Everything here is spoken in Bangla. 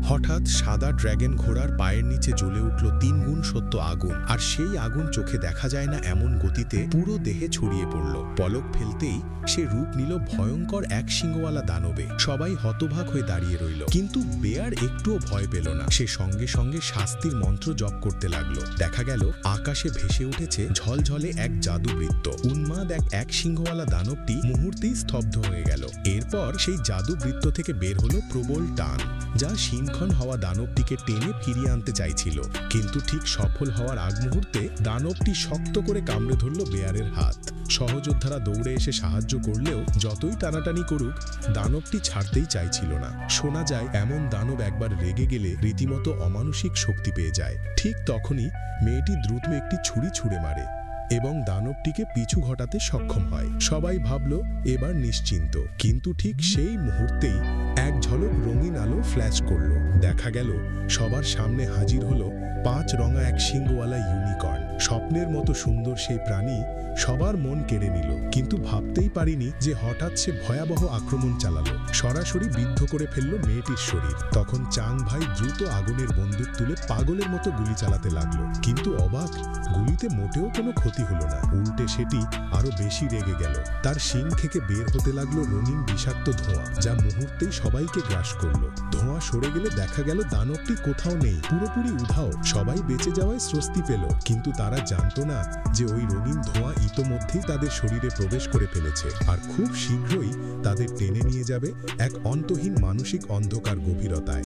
হঠাৎ সাদা ড্র্যাগন ঘোড়ার পায়ের নিচে জ্বলে উঠল ৩ গুণ সত্য আগুন, আর সেই আগুন চোখে দেখা যায় না এমন গতিতে পুরো দেহে ছড়িয়ে পড়ল। পলক ফেলতেই সে রূপ নিল ভয়ঙ্কর এক সিংহওয়ালা দানবে। সবাই হতবাক হয়ে দাঁড়িয়ে রইল, কিন্তু বেয়ার একটুও ভয় পেল না। সে সঙ্গে সঙ্গে শাস্তির মন্ত্র জপ করতে লাগলো। দেখা গেল আকাশে ভেসে উঠেছে ঝলঝলে এক জাদুবৃত্ত। উন্মাদ এক সিংহওয়ালা দানবটি মুহূর্তেই স্তব্ধ হয়ে গেল। এরপর সেই জাদুবৃত্ত থেকে বের হলো প্রবল টান, যা শিনক্ষণ হওয়া দানবটিকে টেনে ফিরিয়ে আনতে চাইছিল। কিন্তু ঠিক সফল হওয়ার আগ মুহূর্তে দানবটি শক্ত করে কামড়ে ধরল বেয়ারের হাত। সহযোদ্ধারা দৌড়ে এসে সাহায্য করলেও যতই টানাটানি করুক, দানবটি ছাড়তেই চাইছিল না। শোনা যায় এমন দানব একবার রেগে গেলে রীতিমতো অমানুষিক শক্তি পেয়ে যায়। ঠিক তখনই মেয়েটি দ্রুত একটি ছুরি ছুঁড়ে মারে এবং দানবটিকে পিছু ঘটাতে সক্ষম হয়। সবাই ভাবল এবার নিশ্চিন্ত, কিন্তু ঠিক সেই মুহূর্তেই এক ঝলক রঙিন আলো ফ্ল্যাশ করলো। দেখা গেল সবার সামনে হাজির হলো ৫ রঙা এক সিংহওয়ালা ইউনিকর্ন। স্বপ্নের মতো সুন্দর সেই প্রাণী সবার মন কেড়ে নিল, কিন্তু ভাবতেই পারিনি যে হঠাৎ সে ভয়াবহ আক্রমণ চালালো, সরাসরি বিদ্ধ করে ফেললো মেয়েটির শরীর। তখন চাং ভাই দ্রুত আগুনের বন্দুক তুলে পাগলের মতো গুলি চালাতে লাগলো, কিন্তু অবাক, গুলিতে মোটেও কোনো ক্ষতি হলো না। উল্টে সেটি আরো বেশি রেগে গেল। তার শিং থেকে বের হতে লাগলো রঙিন বিষাক্ত ধোঁয়া, যা মুহূর্তেই সবাইকে গ্রাস করলো। ধোঁয়া সরে গেলে দেখা গেল দানবটি কোথাও নেই, পুরোপুরি উধাও। সবাই বেঁচে যাওয়ায় স্বস্তি পেল, কিন্তু তারা জানতো না যে ওই রঙিন ধোঁয়া ইতোমধ্যেই তাদের শরীরে প্রবেশ করে ফেলেছে, আর খুব শীঘ্রই তাদের টেনে নিয়ে যাবে এক অন্তহীন মানসিক অন্ধকার গভীরতায়।